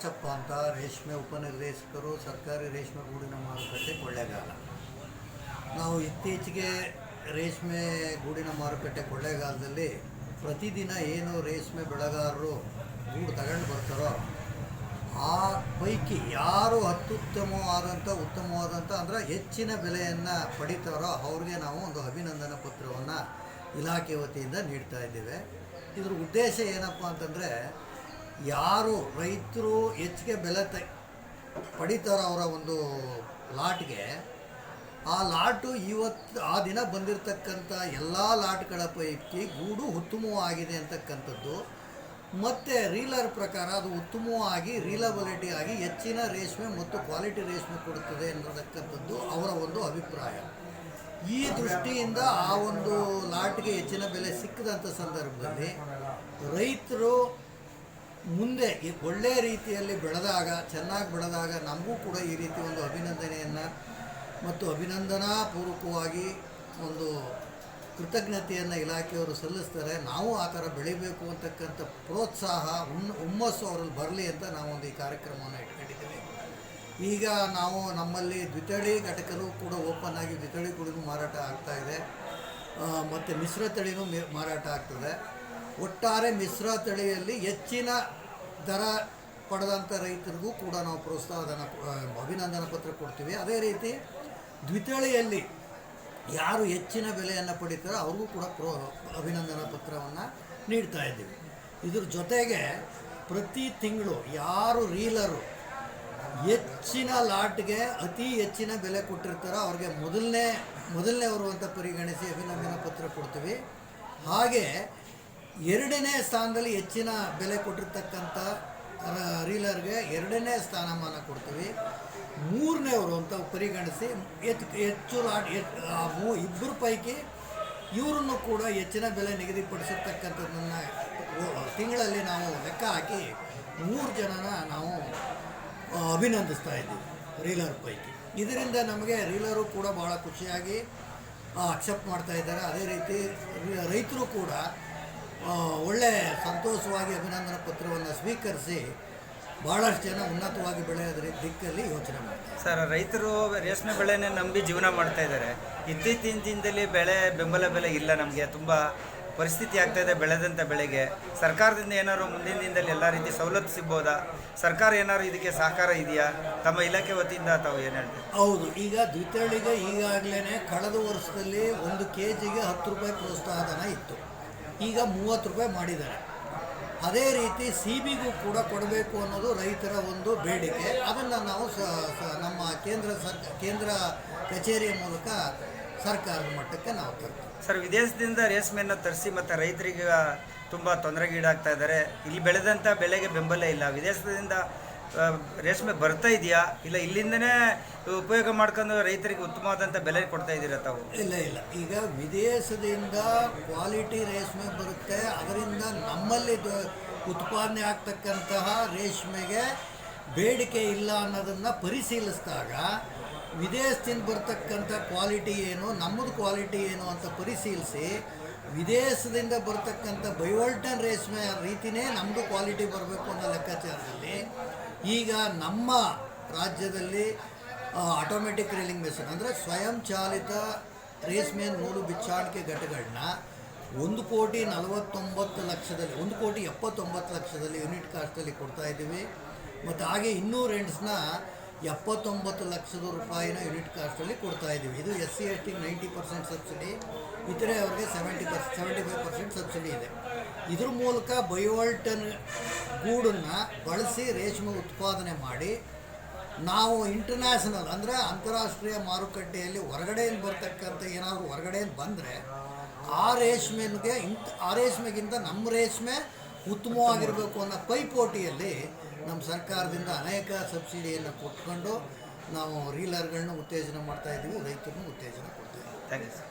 ಚಪ್ಪ ಅಂತ ರೇಷ್ಮೆ ಉಪನಿರ್ದೇಶಕರು ಸರ್ಕಾರಿ ರೇಷ್ಮೆ ಗೂಡಿನ ಮಾರುಕಟ್ಟೆ ಕೊಳ್ಳೇಗಾಲ. ನಾವು ಇತ್ತೀಚೆಗೆ ರೇಷ್ಮೆ ಗೂಡಿನ ಮಾರುಕಟ್ಟೆ ಕೊಳ್ಳೇಗಾಲದಲ್ಲಿ ಪ್ರತಿದಿನ ಏನು ರೇಷ್ಮೆ ಬೆಳೆಗಾರರು ಗೂಡು ತಗೊಂಡು ಬರ್ತಾರೋ ಆ ಪೈಕಿ ಯಾರು ಉತ್ತಮವಾದಂಥ ಅಂದರೆ ಹೆಚ್ಚಿನ ಬೆಲೆಯನ್ನು ಪಡಿತಾರೋ ಅವ್ರಿಗೆ ನಾವು ಒಂದು ಅಭಿನಂದನಾ ಪತ್ರವನ್ನು ಇಲಾಖೆ ವತಿಯಿಂದ ನೀಡ್ತಾ ಇದ್ದೇವೆ. ಇದ್ರ ಉದ್ದೇಶ ಏನಪ್ಪ ಅಂತಂದರೆ, ಯಾರು ರೈತರು ಹೆಚ್ಚಿಗೆ ಬೆಲೆ ಪಡಿತಾರೋ ಅವರ ಒಂದು ಲಾಟ್ಗೆ, ಆ ಲಾಟು ಆ ದಿನ ಬಂದಿರತಕ್ಕಂಥ ಎಲ್ಲ ಲಾಟ್ಗಳ ಪೈಕಿ ಗೂಡು ಉತ್ತಮವಾಗಿದೆ ಅಂತಕ್ಕಂಥದ್ದು, ಮತ್ತು ರೀಲರ್ ಪ್ರಕಾರ ಅದು ಉತ್ತಮವಾಗಿ ರೀಲಬಿಲಿಟಿ ಆಗಿ ಹೆಚ್ಚಿನ ರೇಷ್ಮೆ ಮತ್ತು ಕ್ವಾಲಿಟಿ ರೇಷ್ಮೆ ಕೊಡುತ್ತದೆ ಅನ್ನತಕ್ಕಂಥದ್ದು ಅವರ ಒಂದು ಅಭಿಪ್ರಾಯ. ಈ ದೃಷ್ಟಿಯಿಂದ ಆ ಒಂದು ಲಾಟ್ಗೆ ಹೆಚ್ಚಿನ ಬೆಲೆ ಸಿಕ್ಕದಂಥ ಸಂದರ್ಭದಲ್ಲಿ ರೈತರು ಮುಂದೆ ಒಳ್ಳೆಯ ರೀತಿಯಲ್ಲಿ ಬೆಳೆದಾಗ, ಚೆನ್ನಾಗಿ ಬೆಳೆದಾಗ ನಮಗೂ ಕೂಡ ಈ ರೀತಿ ಒಂದು ಅಭಿನಂದನೆಯನ್ನು ಮತ್ತು ಅಭಿನಂದನಾಪೂರ್ವಕವಾಗಿ ಒಂದು ಕೃತಜ್ಞತೆಯನ್ನು ಇಲಾಖೆಯವರು ಸಲ್ಲಿಸ್ತಾರೆ. ನಾವು ಆ ಥರ ಬೆಳಿಬೇಕು ಅಂತಕ್ಕಂಥ ಪ್ರೋತ್ಸಾಹ, ಹುಮ್ಮಸ್ಸು ಅವರಲ್ಲಿ ಬರಲಿ ಅಂತ ನಾವೊಂದು ಈ ಕಾರ್ಯಕ್ರಮವನ್ನು ಇಟ್ಕೊಂಡಿದ್ದೀವಿ. ಈಗ ನಾವು ನಮ್ಮಲ್ಲಿ ದ್ವಿತಳಿ ಘಟಕನೂ ಕೂಡ ಓಪನ್ ಆಗಿ ದ್ವಿತಳಿ ಕೂಡ ಮಾರಾಟ ಆಗ್ತಾಯಿದೆ, ಮತ್ತು ಮಿಶ್ರ ತಳಿನೂ ಮಾರಾಟ ಆಗ್ತದೆ. ಒಟ್ಟಾರೆ ಮಿಶ್ರ ತಳಿಯಲ್ಲಿ ಹೆಚ್ಚಿನ ದರ ಪಡೆದಂಥ ರೈತರಿಗೂ ಕೂಡ ನಾವು ಪ್ರೋತ್ಸಾಹಧನ ಅಭಿನಂದನಾ ಪತ್ರ ಕೊಡ್ತೀವಿ. ಅದೇ ರೀತಿ ದ್ವಿತಳಿಯಲ್ಲಿ ಯಾರು ಹೆಚ್ಚಿನ ಬೆಲೆಯನ್ನು ಪಡಿತಾರೋ ಅವ್ರಿಗೂ ಕೂಡ ಅಭಿನಂದನಾ ಪತ್ರವನ್ನು ನೀಡ್ತಾ ಇದ್ದೀವಿ. ಇದ್ರ ಜೊತೆಗೆ ಪ್ರತಿ ತಿಂಗಳು ಯಾರು ರೀಲರು ಹೆಚ್ಚಿನ ಲಾಟ್ಗೆ ಅತಿ ಹೆಚ್ಚಿನ ಬೆಲೆ ಕೊಟ್ಟಿರ್ತಾರೋ ಅವ್ರಿಗೆ ಮೊದಲನೇವರು ಅಂತ ಪರಿಗಣಿಸಿ ಅಭಿನಂದನಾ ಪತ್ರ ಕೊಡ್ತೀವಿ. ಹಾಗೆ ಎರಡನೇ ಸ್ಥಾನದಲ್ಲಿ ಹೆಚ್ಚಿನ ಬೆಲೆ ಕೊಟ್ಟಿರ್ತಕ್ಕಂಥ ರೀಲರ್ಗೆ ಎರಡನೇ ಸ್ಥಾನಮಾನ ಕೊಡ್ತೀವಿ. ಮೂರನೇವರು ಅಂತ ಪರಿಗಣಿಸಿ ಹೆಚ್ಚು ಲಾಟ್ ಇಬ್ಬರು ಪೈಕಿ ಇವರನ್ನು ಕೂಡ ಹೆಚ್ಚಿನ ಬೆಲೆ ನಿಗದಿಪಡಿಸಿರ್ತಕ್ಕಂಥದ್ದನ್ನು ತಿಂಗಳಲ್ಲಿ ನಾವು ಲೆಕ್ಕ ಹಾಕಿ 3 ಜನನ ನಾವು ಅಭಿನಂದಿಸ್ತಾ ಇದ್ದೀವಿ ರೀಲರ್ ಪೈಕಿ. ಇದರಿಂದ ನಮಗೆ ರೀಲರು ಕೂಡ ಭಾಳ ಖುಷಿಯಾಗಿ ಅಕ್ಸೆಪ್ಟ್ ಮಾಡ್ತಾ ಇದ್ದಾರೆ. ಅದೇ ರೀತಿ ರೈತರು ಕೂಡ ಒಳ್ಳೆ ಸಂತೋಷವಾಗಿ ಅಭಿನಂದನಾ ಪತ್ರವನ್ನು ಸ್ವೀಕರಿಸಿ ಭಾಳಷ್ಟು ಜನ ಉನ್ನತವಾಗಿ ಬೆಳೆಯೋದ್ರ ದಿಕ್ಕಲ್ಲಿ ಯೋಚನೆ ಮಾಡ್ತಾರೆ. ಸರ್, ರೈತರು ರೇಷ್ಮೆ ಬೆಳೆನೇ ನಂಬಿ ಜೀವನ ಮಾಡ್ತಾ ಇದ್ದಾರೆ. ಇತ್ತೀಚಿನ ದಿನದಲ್ಲಿ ಬೆಂಬಲ ಬೆಲೆ ಇಲ್ಲ, ನಮಗೆ ತುಂಬ ಪರಿಸ್ಥಿತಿ ಆಗ್ತಾಯಿದೆ. ಬೆಳೆದಂಥ ಬೆಳೆಗೆ ಸರ್ಕಾರದಿಂದ ಏನಾದ್ರು ಮುಂದಿನ ದಿನದಲ್ಲಿ ಎಲ್ಲ ರೀತಿ ಸವಲತ್ತು ಸಿಗ್ಬೋದಾ? ಸರ್ಕಾರ ಏನಾದ್ರು ಇದಕ್ಕೆ ಸಹಕಾರ ಇದೆಯಾ? ತಮ್ಮ ಇಲಾಖೆ ವತಿಯಿಂದ ತಾವು ಏನು ಹೇಳ್ತೀವಿ? ಹೌದು, ಈಗ ದ್ವಿತಳಿಗೆ ಈಗಾಗಲೇ ಕಳೆದ ವರ್ಷದಲ್ಲಿ 1 kgಗೆ 10 ರೂಪಾಯಿ ಪ್ರೋತ್ಸಾಹಧನ ಇತ್ತು, ಈಗ 30 ರೂಪಾಯಿ ಮಾಡಿದ್ದಾರೆ. ಅದೇ ರೀತಿ CBಗೂ ಕೂಡ ಕೊಡಬೇಕು ಅನ್ನೋದು ರೈತರ ಒಂದು ಬೇಡಿಕೆ. ಅದನ್ನು ನಾವು ನಮ್ಮ ಕೇಂದ್ರ ಕಚೇರಿಯ ಮೂಲಕ ಸರ್ಕಾರದ ಮಟ್ಟಕ್ಕೆ ನಾವು ತರ್ತೀವಿ. ಸರ್, ವಿದೇಶದಿಂದ ರೇಷ್ಮೆಯನ್ನು ತರಿಸಿ ಮತ್ತು ರೈತರಿಗೆ ತುಂಬ ತೊಂದರೆಗೀಡಾಗ್ತಾ ಇದ್ದಾರೆ. ಇಲ್ಲಿ ಬೆಳೆದಂಥ ಬೆಳೆಗೆ ಬೆಂಬಲ ಇಲ್ಲ. ವಿದೇಶದಿಂದ ರೇಷ್ಮೆ ಬರ್ತಾ ಇದೆಯಾ, ಇಲ್ಲ ಇಲ್ಲಿಂದನೇ ಉಪಯೋಗ ಮಾಡ್ಕೊಂಡು ರೈತರಿಗೆ ಉತ್ತಮವಾದಂಥ ಬೆಲೆ ಕೊಡ್ತಾ ಇದ್ದೀರಾ ತಾವು? ಇಲ್ಲ, ಈಗ ವಿದೇಶದಿಂದ ಕ್ವಾಲಿಟಿ ರೇಷ್ಮೆ ಬರುತ್ತೆ. ಅದರಿಂದ ನಮ್ಮಲ್ಲಿ ಉತ್ಪಾದನೆ ಆಗ್ತಕ್ಕಂತಹ ರೇಷ್ಮೆಗೆ ಬೇಡಿಕೆ ಇಲ್ಲ ಅನ್ನೋದನ್ನು ಪರಿಶೀಲಿಸಿದಾಗ ವಿದೇಶದಿಂದ ಬರ್ತಕ್ಕಂಥ ಕ್ವಾಲಿಟಿ ಏನು, ನಮ್ಮದು ಕ್ವಾಲಿಟಿ ಏನು ಅಂತ ಪರಿಶೀಲಿಸಿ ವಿದೇಶದಿಂದ ಬರ್ತಕ್ಕಂಥ ಬೈವೋಲ್ಟನ್ ರೇಷ್ಮೆ ರೀತಿಯೇ ನಮ್ಮದು ಕ್ವಾಲಿಟಿ ಬರಬೇಕು ಅನ್ನೋ ಲೆಕ್ಕಾಚಾರದಲ್ಲಿ ಈಗ ನಮ್ಮ ರಾಜ್ಯದಲ್ಲಿ ಆಟೋಮೆಟಿಕ್ ರೀಲಿಂಗ್ ಮೆಷಿನ್ ಅಂದರೆ ಸ್ವಯಂ ಚಾಲಿತ ರೇಷ್ಮೆ ನೂಲು ಬಿಚ್ಚಾಣಿಕೆ ಘಟಗಳನ್ನ 1,49,00,000 1,79,00,000 ಯೂನಿಟ್ ಕಾಸ್ಟಲ್ಲಿ ಕೊಡ್ತಾಯಿದ್ದೀವಿ. ಮತ್ತು ಹಾಗೆ 200 ಎಂಡ್ಸ್ನ 79 ಲಕ್ಷ ರೂಪಾಯಿನ ಯೂನಿಟ್ ಕಾಸ್ಟಲ್ಲಿ ಕೊಡ್ತಾಯಿದ್ದೀವಿ. ಇದು SC ST 90% ಸಬ್ಸಿಡಿ, ಇತರೆ ಅವ್ರಿಗೆ 75% ಸಬ್ಸಿಡಿ ಇದೆ. ಇದ್ರ ಮೂಲಕ ಬಯೋಲ್ಟನ್ ಗೂಡನ್ನು ಬಳಸಿ ರೇಷ್ಮೆ ಉತ್ಪಾದನೆ ಮಾಡಿ ನಾವು ಇಂಟರ್ನ್ಯಾಷನಲ್ ಅಂದರೆ ಅಂತಾರಾಷ್ಟ್ರೀಯ ಮಾರುಕಟ್ಟೆಯಲ್ಲಿ ಹೊರಗಡೆಯಿಂದ ಬರ್ತಕ್ಕಂಥ ಏನಾದರೂ ಹೊರಗಡೆಯಿಂದ ಬಂದರೆ ಆ ರೇಷ್ಮೆಗಿಂತ ನಮ್ಮ ರೇಷ್ಮೆ ಉತ್ತಮವಾಗಿರಬೇಕು ಅನ್ನೋ ಪೈಪೋಟಿಯಲ್ಲಿ ನಮ್ಮ ಸರ್ಕಾರದಿಂದ ಅನೇಕ ಸಬ್ಸಿಡಿಯನ್ನು ಕೊಟ್ಕೊಂಡು ನಾವು ರೀಲರ್ಗಳನ್ನ ಉತ್ತೇಜನ ಮಾಡ್ತಾಯಿದ್ದೀವಿ, ರೈತರನ್ನು ಉತ್ತೇಜನ ಕೊಡ್ತಾಯಿದ್ದೀವಿ. Thank you sir.